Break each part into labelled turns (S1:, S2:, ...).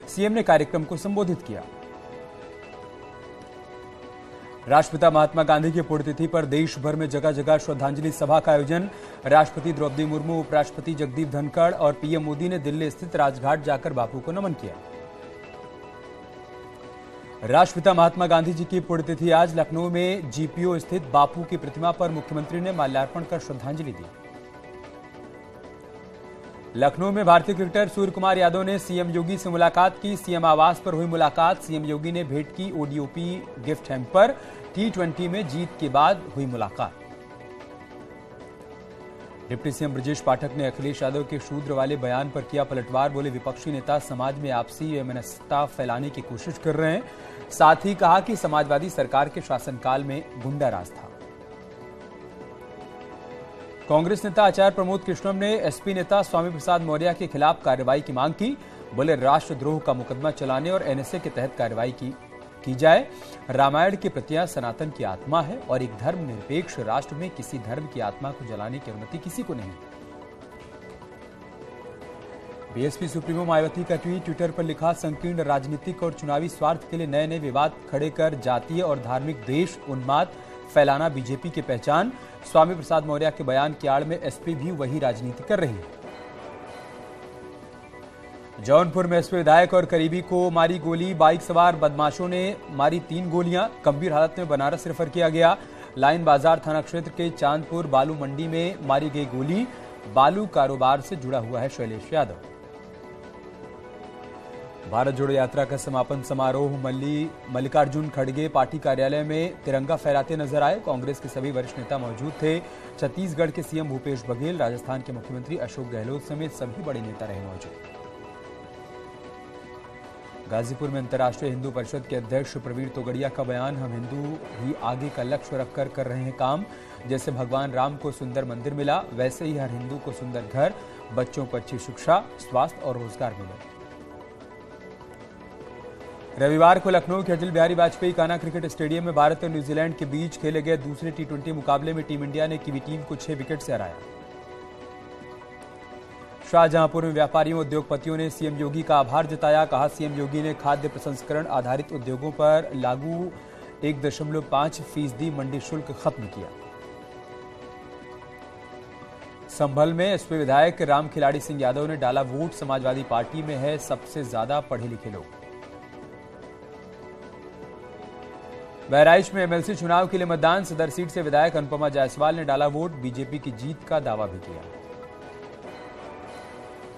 S1: CM ने कार्यक्रम को संबोधित किया। राष्ट्रपिता महात्मा गांधी की पुण्यतिथि पर देश भर में जगह जगह श्रद्धांजलि सभा का आयोजन। राष्ट्रपति द्रौपदी मुर्मू, उपराष्ट्रपति जगदीप धनखड़ और पीएम मोदी ने दिल्ली स्थित राजघाट जाकर बापू को नमन किया। राष्ट्रपिता महात्मा गांधी जी की पुण्यतिथि आज। लखनऊ में जीपीओ स्थित बापू की प्रतिमा पर मुख्यमंत्री ने माल्यार्पण कर श्रद्धांजलि दी। लखनऊ में भारतीय क्रिकेटर सूर्य कुमार यादव ने सीएम योगी से मुलाकात की। सीएम आवास पर हुई मुलाकात। सीएम योगी ने भेंट की ओडीओपी गिफ्ट हैम्पर। T20 में जीत के बाद हुई मुलाकात। डिप्टी सीएम ब्रजेश पाठक ने अखिलेश यादव के शूद्र वाले बयान पर किया पलटवार। बोले, विपक्षी नेता समाज में आपसी वैमनस्यता फैलाने की कोशिश कर रहे हैं। साथ ही कहा कि समाजवादी सरकार के शासनकाल में गुंडा राज था। कांग्रेस नेता आचार्य प्रमोद कृष्णम ने एसपी नेता स्वामी प्रसाद मौर्य के खिलाफ कार्रवाई की मांग की। बोले, राष्ट्रद्रोह का मुकदमा चलाने और एनएसए के तहत कार्रवाई की जाए। रामायण की प्रतियां सनातन की आत्मा है और एक धर्मनिरपेक्ष राष्ट्र में किसी धर्म की आत्मा को जलाने की अनुमति किसी को नहीं। बीएसपी सुप्रीमो मायावती का ट्विटर पर लिखा, संकीर्ण राजनीतिक और चुनावी स्वार्थ के लिए नए नए विवाद खड़े कर जातीय और धार्मिक द्वेष उन्माद फैलाना बीजेपी की पहचान। स्वामी प्रसाद मौर्य के बयान की आड़ में एसपी भी वही राजनीति कर रही है। जौनपुर में एसपी विधायक और करीबी को मारी गोली। बाइक सवार बदमाशों ने मारी 3 गोलियां। गंभीर हालत में बनारस रेफर किया गया। लाइन बाजार थाना क्षेत्र के चांदपुर बालू मंडी में मारी गई गोली। बालू कारोबार से जुड़ा हुआ है शैलेश यादव। भारत जोड़ो यात्रा का समापन समारोह। मल्लिकार्जुन खड़गे पार्टी कार्यालय में तिरंगा फहराते नजर आए। कांग्रेस के सभी वरिष्ठ नेता मौजूद थे। छत्तीसगढ़ के सीएम भूपेश बघेल, राजस्थान के मुख्यमंत्री अशोक गहलोत समेत सभी बड़े नेता रहे मौजूद। गाजीपुर में अंतर्राष्ट्रीय हिंदू परिषद के अध्यक्ष प्रवीण तोगड़िया का बयान, हम हिंदू ही आगे का लक्ष्य रखकर कर रहे हैं काम। जैसे भगवान राम को सुंदर मंदिर मिला, वैसे ही हर हिंदू को सुंदर घर, बच्चों को अच्छी शिक्षा, स्वास्थ्य और रोजगार मिले। रविवार को लखनऊ के अटल बिहारी वाजपेयी कान्हा क्रिकेट स्टेडियम में भारत और न्यूजीलैंड के बीच खेले गए दूसरे T20 मुकाबले में टीम इंडिया ने कीवी टीम को 6 विकेट से हराया। शाहजहांपुर में व्यापारियों उद्योगपतियों ने सीएम योगी का आभार जताया। कहा, सीएम योगी ने खाद्य प्रसंस्करण आधारित उद्योगों पर लागू 1.5% मंडी शुल्क खत्म किया। संभल में एसपी विधायक राम खिलाड़ी सिंह यादव ने डाला वोट। समाजवादी पार्टी में है सबसे ज्यादा पढ़े लिखे लोग। बहराइच में एमएलसी चुनाव के लिए मतदान। सदर सीट से विधायक अनुपमा जायसवाल ने डाला वोट। बीजेपी की जीत का दावा भी किया।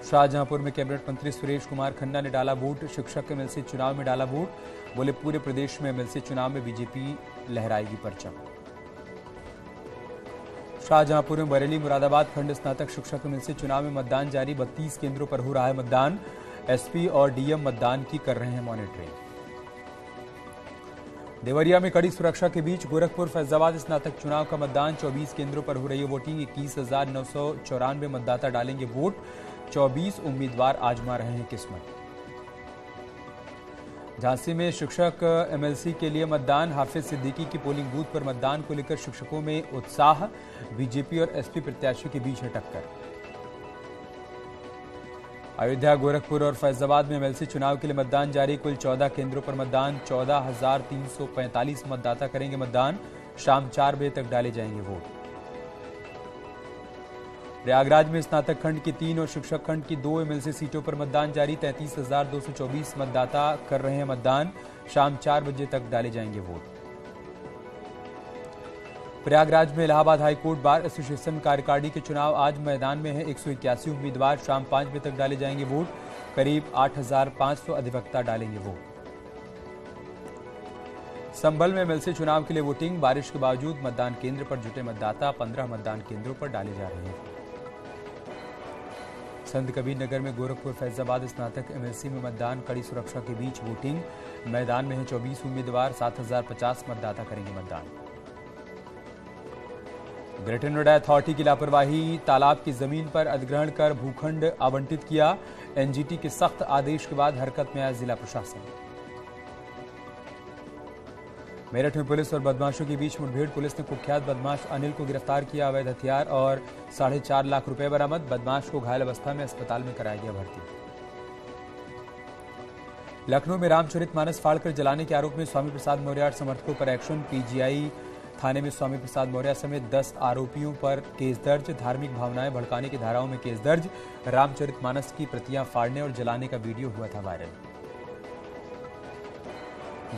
S1: शाहजहांपुर में कैबिनेट मंत्री सुरेश कुमार खन्ना ने डाला वोट। शिक्षक एमएलसी चुनाव में डाला वोट। बोले, पूरे प्रदेश में एमएलसी चुनाव में बीजेपी लहराएगी परचम। शाहजहांपुर में बरेली मुरादाबाद खंड स्नातक शिक्षक एमएलसी चुनाव में मतदान जारी। 32 केंद्रों पर हो रहा है मतदान। एसपी और डीएम मतदान की कर रहे हैं मॉनिटरिंग। देवरिया में कड़ी सुरक्षा के बीच गोरखपुर फैजाबाद स्नातक चुनाव का मतदान। 24 केंद्रों पर हो रही है वोटिंग। 21,994 मतदाता डालेंगे वोट। 24 उम्मीदवार आजमा रहे हैं किस्मत। झांसी में शिक्षक एमएलसी के लिए मतदान। हाफिज सिद्दीकी की पोलिंग बूथ पर मतदान को लेकर शिक्षकों में उत्साह। बीजेपी और एसपी प्रत्याशी के बीच है टक्कर। अयोध्या, गोरखपुर और फैजाबाद में एमएलसी चुनाव के लिए मतदान जारी। कुल 14 केंद्रों पर मतदान। 14,345 मतदाता करेंगे मतदान। शाम 4 बजे तक डाले जाएंगे वोट। प्रयागराज में स्नातक खंड की 3 और शिक्षक खंड की 2 एमएलसी सीटों पर मतदान जारी। 33,224 मतदाता कर रहे हैं मतदान। शाम 4 बजे तक डाले जाएंगे वोट। प्रयागराज में इलाहाबाद हाईकोर्ट बार एसोसिएशन कार्यकारिणी के चुनाव आज मैदान में है। 181 उम्मीदवार। शाम 5 बजे तक डाले जाएंगे वोट। करीब 8,500 अधिवक्ता डालेंगे वोट। संभल में एमएलसी चुनाव के लिए वोटिंग। बारिश के बावजूद मतदान केंद्र पर जुटे मतदाता। 15 मतदान केंद्रों पर डाले जा रहे हैं। संत कबीर नगर में गोरखपुर फैजाबाद स्नातक एमएलसी में मतदान। कड़ी सुरक्षा के बीच वोटिंग। मैदान में है 24 उम्मीदवार। 7,050 मतदाता करेंगे मतदान। ग्रेटर नोएडा अथॉरिटी की लापरवाही। तालाब की जमीन पर अधिग्रहण कर भूखंड आवंटित किया। एनजीटी के सख्त आदेश के बाद हरकत में आया जिला प्रशासन। मेरठ में पुलिस और बदमाशों के बीच मुठभेड़। पुलिस ने कुख्यात बदमाश अनिल को गिरफ्तार किया। अवैध हथियार और 4.5 लाख रुपए बरामद। बदमाश को घायल अवस्था में अस्पताल में कराया गया भर्ती। लखनऊ में रामचरितमानस फाड़कर जलाने के आरोप में स्वामी प्रसाद मौर्य और समर्थकों पर एक्शन। पीजीआई थाने में स्वामी प्रसाद मौर्य समेत 10 आरोपियों पर केस दर्ज। धार्मिक भावनाएं भड़काने की धाराओं में केस दर्ज। रामचरितमानस की प्रतियां फाड़ने और जलाने का वीडियो हुआ था वायरल।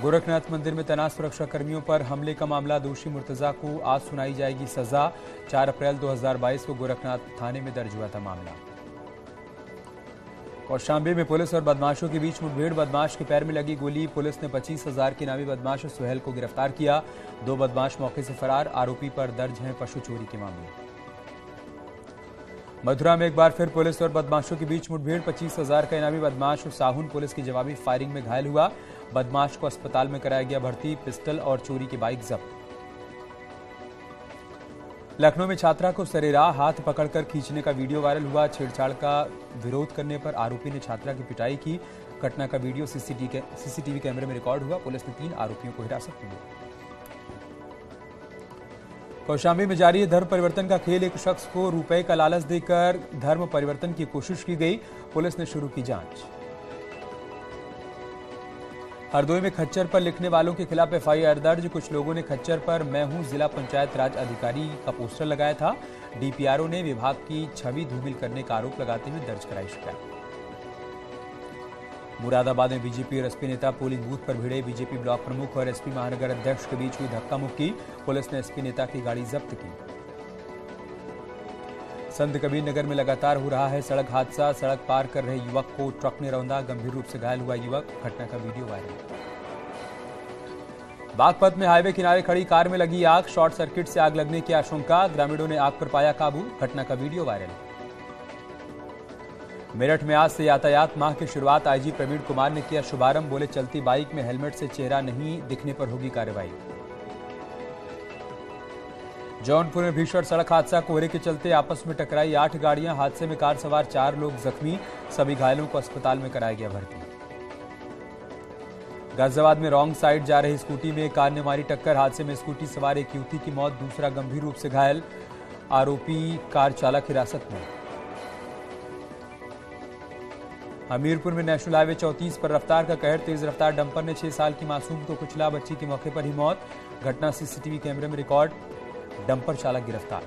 S1: गोरखनाथ मंदिर में तैनात सुरक्षा कर्मियों पर हमले का मामला। दोषी मुर्तजा को आज सुनाई जाएगी सजा। 4 अप्रैल 2022 को गोरखनाथ थाने में दर्ज हुआ था मामला। कौशाम्बी में पुलिस और बदमाशों के बीच मुठभेड़। बदमाश के पैर में लगी गोली। पुलिस ने 25,000 के नामी बदमाश सुहेल को गिरफ्तार किया। 2 बदमाश मौके से फरार। आरोपी पर दर्ज हैं पशु चोरी के मामले। मथुरा में एक बार फिर पुलिस और बदमाशों के बीच मुठभेड़। 25,000 का इनामी बदमाश साहुन पुलिस की जवाबी फायरिंग में घायल हुआ। बदमाश को अस्पताल में कराया गया भर्ती। पिस्टल और चोरी की बाइक जब्त। लखनऊ में छात्रा को सरेराह हाथ पकड़कर खींचने का वीडियो वायरल हुआ। छेड़छाड़ का विरोध करने पर आरोपी ने छात्रा की पिटाई की। घटना का वीडियो सीसीटीवी कैमरे में रिकॉर्ड हुआ। पुलिस ने 3 आरोपियों को हिरासत में लिया। कौशाम्बी में जारी है धर्म परिवर्तन का खेल। एक शख्स को रुपए का लालच देकर धर्म परिवर्तन की कोशिश की गई। पुलिस ने शुरू की जांच। हरदोई में खच्चर पर लिखने वालों के खिलाफ एफआईआर दर्ज। कुछ लोगों ने खच्चर पर मैं हूं जिला पंचायत राज अधिकारी का पोस्टर लगाया था। डीपीआरओ ने विभाग की छवि धूमिल करने का आरोप लगाते हुए दर्ज कराई शिकायत। मुरादाबाद में बीजेपी और एसपी नेता पोलिंग बूथ पर भिड़े। बीजेपी ब्लॉक प्रमुख और एसपी महानगर अध्यक्ष के बीच हुई धक्का मुक्की। पुलिस ने एसपी नेता की गाड़ी जब्त की। संत कबीर नगर में लगातार हो रहा है सड़क हादसा। सड़क पार कर रहे युवक को ट्रक ने रौंदा। गंभीर रूप से घायल हुआ युवक। घटना का वीडियो वायरल। बागपत में हाईवे किनारे खड़ी कार में लगी आग। शॉर्ट सर्किट से आग लगने की आशंका। ग्रामीणों ने आग पर पाया काबू। घटना का वीडियो वायरल। मेरठ में आज से यातायात माह की शुरुआत। आईजी प्रवीण कुमार ने किया शुभारंभ। बोले चलती बाइक में हेलमेट से चेहरा नहीं दिखने पर होगी कार्रवाई। जौनपुर में भीषण सड़क हादसा। कोहरे के चलते आपस में टकराई 8 गाड़ियां। हादसे में कार सवार 4 लोग जख्मी। सभी घायलों को अस्पताल में कराया गया भर्ती। गाजियाबाद में रॉन्ग साइड जा रही स्कूटी में कार ने मारी टक्कर। हादसे में स्कूटी सवार एक युवती की मौत। दूसरा गंभीर रूप से घायल। आरोपी कार चालक हिरासत में। हमीरपुर में नेशनल हाईवे 34 पर रफ्तार का कहर। तेज रफ्तार डंपर ने 6 साल की मासूम को कुचला। बच्ची की मौके पर ही मौत। घटना सीसीटीवी कैमरे में रिकॉर्ड। डंपर चालक गिरफ्तार।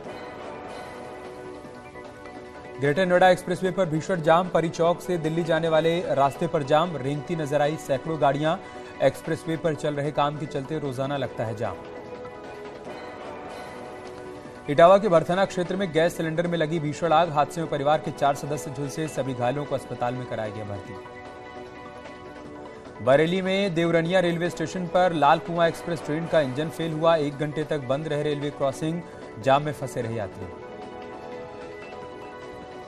S1: ग्रेटर नोएडा एक्सप्रेसवे पर भीषण जाम। परी चौक से दिल्ली जाने वाले रास्ते पर जाम। रेंगती नजर आई सैकड़ों गाड़ियां। एक्सप्रेसवे पर चल रहे काम के चलते रोजाना लगता है जाम। इटावा के भरथना क्षेत्र में गैस सिलेंडर में लगी भीषण आग। हादसे में परिवार के 4 सदस्य झुलसे। सभी घायलों को अस्पताल में कराया गया भर्ती। बरेली में देवरनिया रेलवे स्टेशन पर लाल कुआं एक्सप्रेस ट्रेन का इंजन फेल हुआ। 1 घंटे तक बंद रहे रेलवे क्रॉसिंग। जाम में फंसे रहे यात्री।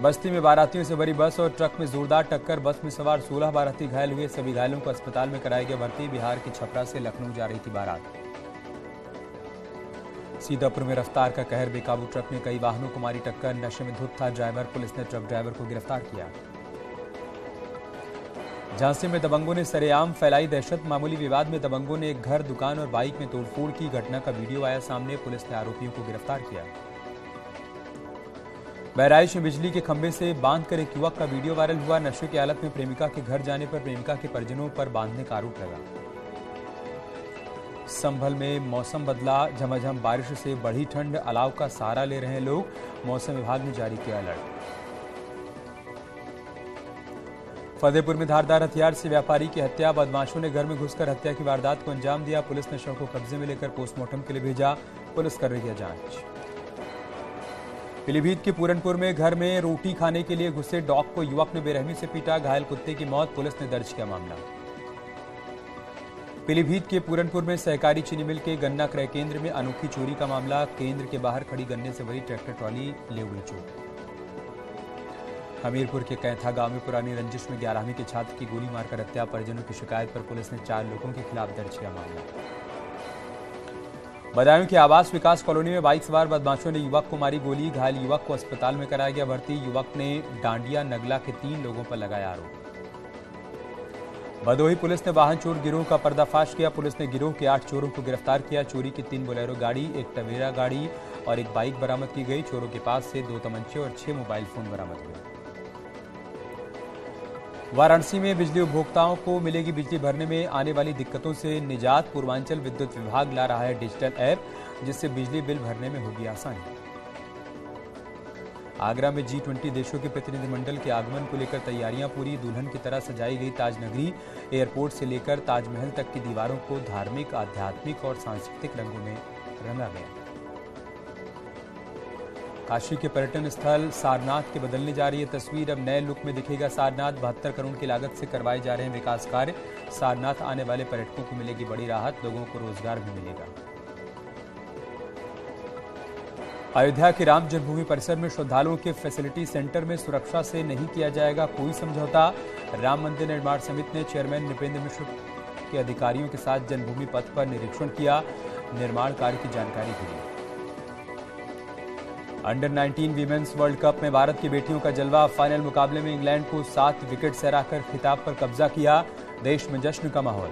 S1: बस्ती में बारातियों से भरी बस और ट्रक में जोरदार टक्कर। बस में सवार 16 बाराती घायल हुए। सभी घायलों को अस्पताल में कराया गया भर्ती। बिहार के छपरा से लखनऊ जा रही थी बारात। सीतापुर में रफ्तार का कहर। बेकाबू ट्रक ने कई वाहनों को मारी टक्कर। नशे में धुत था ड्राइवर। पुलिस ने ट्रक ड्राइवर को गिरफ्तार किया। झांसी में दबंगों ने सरेआम फैलाई दहशत। मामूली विवाद में दबंगों ने एक घर, दुकान और बाइक में तोड़फोड़ की। घटना का वीडियो आया सामने। पुलिस ने आरोपियों को गिरफ्तार किया। बहराइच में बिजली के खंभे से बांधकर एक युवक का वीडियो वायरल हुआ। नशे की हालत में प्रेमिका के घर जाने पर प्रेमिका के परिजनों पर बांधने का आरोप लगा। संभल में मौसम बदला। झमाझम बारिश से बढ़ी ठंड। अलाव का सहारा ले रहे हैं लोग। मौसम विभाग ने जारी किया अलर्ट। फतेहपुर में धारदार हथियार से व्यापारी की हत्या। बदमाशों ने घर में घुसकर हत्या की वारदात को अंजाम दिया। पुलिस ने शव को कब्जे में लेकर पोस्टमार्टम के लिए भेजा। पुलिस कर रही है जांच। पीलीभीत के पूरनपुर में घर में रोटी खाने के लिए घुसे डॉग को युवक ने बेरहमी से पीटा। घायल कुत्ते की मौत। पुलिस ने दर्ज किया मामला। पीलीभीत के पूरनपुर में सहकारी चीनी मिल के गन्ना क्रय केंद्र में अनोखी चोरी का मामला। केंद्र के बाहर खड़ी गन्ने से भरी ट्रैक्टर ट्रॉली ले हुई चोर। हमीरपुर के कैथा गांव में पुरानी रंजिश में 11वीं के छात्र की गोली मारकर हत्या। परिजनों की शिकायत पर पुलिस ने 4 लोगों के खिलाफ दर्ज किया मामला। बदायूं के आवास विकास कॉलोनी में बाइक सवार बदमाशों ने युवक को मारी गोली। घायल युवक को अस्पताल में कराया गया भर्ती। युवक ने डांडिया नगला के 3 लोगों पर लगाया आरोप। भदोही पुलिस ने वाहन चोर गिरोह का पर्दाफाश किया। पुलिस ने गिरोह के 8 चोरों को गिरफ्तार किया। चोरी की 3 बोलेरो गाड़ी, 1 टवेरा गाड़ी और 1 बाइक बरामद की गई। चोरों के पास से 2 तमंचे और 6 मोबाइल फोन बरामद हुए। वाराणसी में बिजली उपभोक्ताओं को मिलेगी बिजली भरने में आने वाली दिक्कतों से निजात। पूर्वांचल विद्युत विभाग ला रहा है डिजिटल ऐप, जिससे बिजली बिल भरने में होगी आसानी। आगरा में G20 देशों के प्रतिनिधिमंडल के आगमन को लेकर तैयारियां पूरी। दुल्हन की तरह सजाई गई ताजनगरी। एयरपोर्ट से लेकर ताजमहल तक की दीवारों को धार्मिक, आध्यात्मिक और सांस्कृतिक रंगों में रंगा गया। काशी के पर्यटन स्थल सारनाथ के बदलने जा रही है तस्वीर। अब नए लुक में दिखेगा सारनाथ। 72 करोड़ की लागत से करवाए जा रहे हैं विकास कार्य। सारनाथ आने वाले पर्यटकों को मिलेगी बड़ी राहत, लोगों को रोजगार भी मिलेगा। अयोध्या के राम जन्मभूमि परिसर में श्रद्धालुओं के फैसिलिटी सेंटर में सुरक्षा से नहीं किया जाएगा कोई समझौता। राम मंदिर निर्माण समिति ने चेयरमैन नृपेंद्र मिश्र के अधिकारियों के साथ जन्मभूमि पथ पर निरीक्षण किया, निर्माण कार्य की जानकारी भी ली। अंडर 19 वीमेंस वर्ल्ड कप में भारत की बेटियों का जलवा। फाइनल मुकाबले में इंग्लैंड को 7 विकेट से हराकर खिताब पर कब्जा किया। देश में जश्न का माहौल।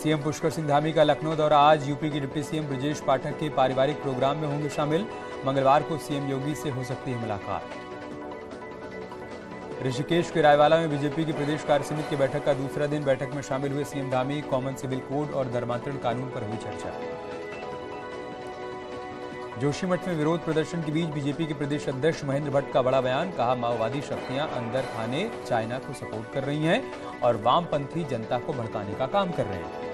S1: सीएम पुष्कर सिंह धामी का लखनऊ दौरा आज। यूपी के डिप्टी सीएम ब्रजेश पाठक के पारिवारिक प्रोग्राम में होंगे शामिल। मंगलवार को सीएम योगी से हो सकती है मुलाकात। ऋषिकेश के रायवाला में बीजेपी की प्रदेश कार्य समिति की बैठक का दूसरा दिन। बैठक में शामिल हुए CM Dhami. Common civil code और धर्मांतरण कानून पर हुई चर्चा। जोशीमठ में विरोध प्रदर्शन के बीच बीजेपी के प्रदेश अध्यक्ष महेंद्र भट्ट का बड़ा बयान। कहा, माओवादी शक्तियां अंदर खाने चाइना को सपोर्ट कर रही हैं और वामपंथी जनता को भड़काने का काम कर रहे हैं।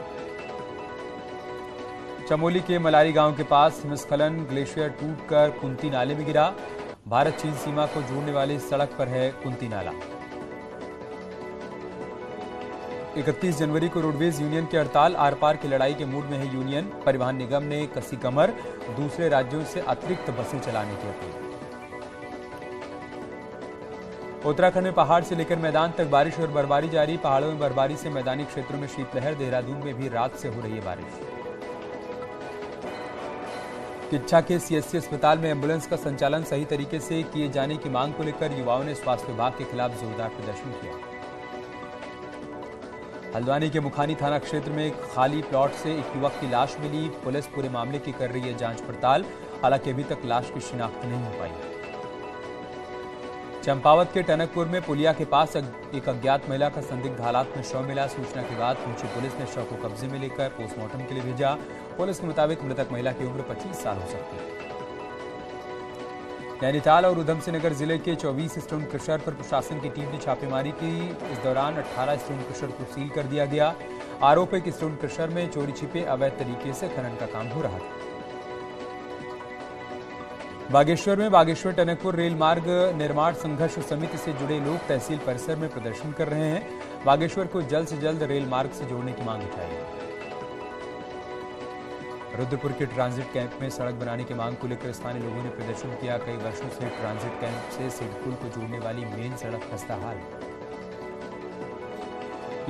S1: चमोली के मलारी गांव के पास हिमस्खलन, ग्लेशियर टूटकर कुंती नाले में गिरा। भारत चीन सीमा को जोड़ने वाली सड़क पर है कुंती नाला। 31 जनवरी को रोडवेज यूनियन की हड़ताल। आर पार की लड़ाई के मूड में है यूनियन। परिवहन निगम ने कसी कमर। दूसरे राज्यों से अतिरिक्त बसें चलाने की अपील। उत्तराखंड में पहाड़ से लेकर मैदान तक बारिश और बर्फबारी जारी। पहाड़ों में बर्फबारी से मैदानी क्षेत्रों में शीतलहर। देहरादून में भी रात से हो रही है बारिश। किच्छा के सीएससी अस्पताल में एम्बुलेंस का संचालन सही तरीके से किए जाने की मांग को लेकर युवाओं ने स्वास्थ्य विभाग के खिलाफ जोरदार प्रदर्शन किया। हल्द्वानी के मुखानी थाना क्षेत्र में एक खाली प्लॉट से एक युवक की लाश मिली। पुलिस पूरे मामले की कर रही है जांच पड़ताल। हालांकि अभी तक लाश की शिनाख्त नहीं हो पाई। चंपावत के टनकपुर में पुलिया के पास एक अज्ञात महिला का संदिग्ध हालात में शव मिला। सूचना के बाद पहुंची पुलिस ने शव को कब्जे में लेकर पोस्टमार्टम के लिए भेजा। पुलिस के मुताबिक मृतक महिला की उम्र 25 साल हो सकती है। नैनीताल और उधमसिंह नगर जिले के 24 स्टोन क्रशर पर प्रशासन की टीम ने छापेमारी की। इस दौरान 18 स्टोन क्रशर को सील कर दिया गया। आरोप है कि स्टोन क्रशर में चोरी छिपे अवैध तरीके से खनन का काम हो रहा था। बागेश्वर में बागेश्वर टनकपुर रेल मार्ग निर्माण संघर्ष समिति से जुड़े लोग तहसील परिसर में प्रदर्शन कर रहे हैं। बागेश्वर को जल्द से जल्द रेल मार्ग से जोड़ने की मांग उठाई है। रुद्रपुर के ट्रांजिट कैंप में सड़क बनाने की मांग को लेकर स्थानीय लोगों ने प्रदर्शन किया। कई वर्षों से ट्रांजिट कैंप से सिडकुल को जोड़ने वाली मेन सड़क खस्ताहाल।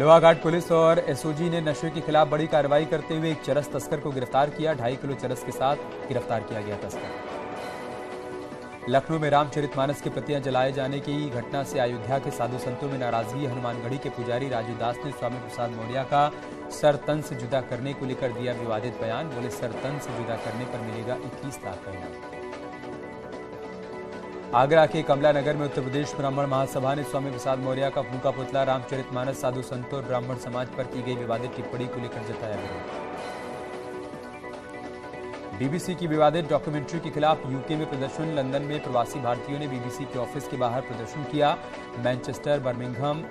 S1: लोहाघाट पुलिस और एसओजी ने नशे के खिलाफ बड़ी कार्रवाई करते हुए एक चरस तस्कर को गिरफ्तार किया। 2.5 किलो चरस के साथ गिरफ्तार किया गया तस्कर। लखनऊ में रामचरितमानस की प्रतियां जलाए जाने की घटना से अयोध्या के साधु संतों में नाराजगी। हनुमानगढ़ी के पुजारी राजू दास ने स्वामी प्रसाद मौर्य का सर तन से जुदा करने को लेकर दिया विवादित बयान। बोले, सर तन से जुदा करने पर मिलेगा 21 लाख का इनाम। आगरा के कमला नगर में उत्तर प्रदेश ब्राह्मण महासभा ने स्वामी प्रसाद मौर्य का फूंका पुतला। रामचरितमानस साधु संतों और ब्राह्मण समाज पर की गई विवादित टिप्पणी को लेकर जताया विरोध। बीबीसी की विवादित डॉक्यूमेंट्री के खिलाफ यूके में प्रदर्शन। लंदन में प्रवासी भारतीयों ने बीबीसी के ऑफिस के बाहर प्रदर्शन किया। Manchester, Birmingham,